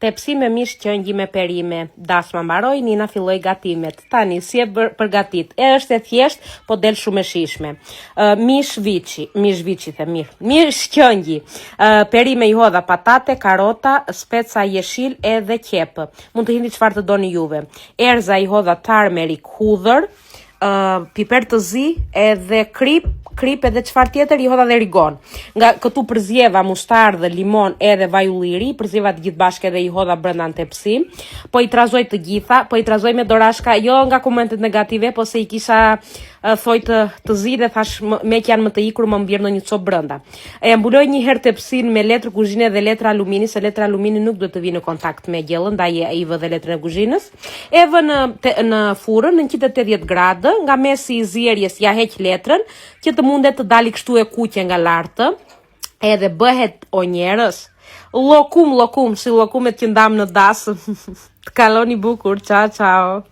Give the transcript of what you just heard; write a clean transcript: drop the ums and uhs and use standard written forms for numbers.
Tepsi me mish qëngji me perime. Dasma mbaroi, Nina filloi gatimet. Tani si e përgatit? Është e thjesht, po del shumë e shishme. Mish viçi the mirë. Mish qëngji. Perime i hodha patate, karota, speca jeshil edhe qepë. Mund të hini çfarë të doni juve. Erza i hodha tarmerik, hudhër, piper të zi edhe krip edhe çfarë tjetër i hodha dhe rigon. Nga këtu përzjeva mustardë, limon edhe vaj ulliri, përzjeva të gjithë bashkë edhe i hodha brenda në tepsi. Po i trazoj të gjitha, po i trazoj me dorashka, jo nga komentet negative, po se i kisha thoj të zi dhe thash me që janë më të ikur më mbjerë në një copë brenda. E mbuloj një herë tepsin me letër kuzhine dhe letër alumini, se letër alumini nuk do të vi në kontakt me gjellën, ndaj i vë dhe letrën e kuzhinës. E vë në furën në 180 gradë, nga mesi i zjerjes ja heq letrën, që të mundet të dali kështu e kuqe nga lartë, edhe bëhet o njerës, lokum, si lokumet që ndam në dasë, të kaloni bukur, ciao.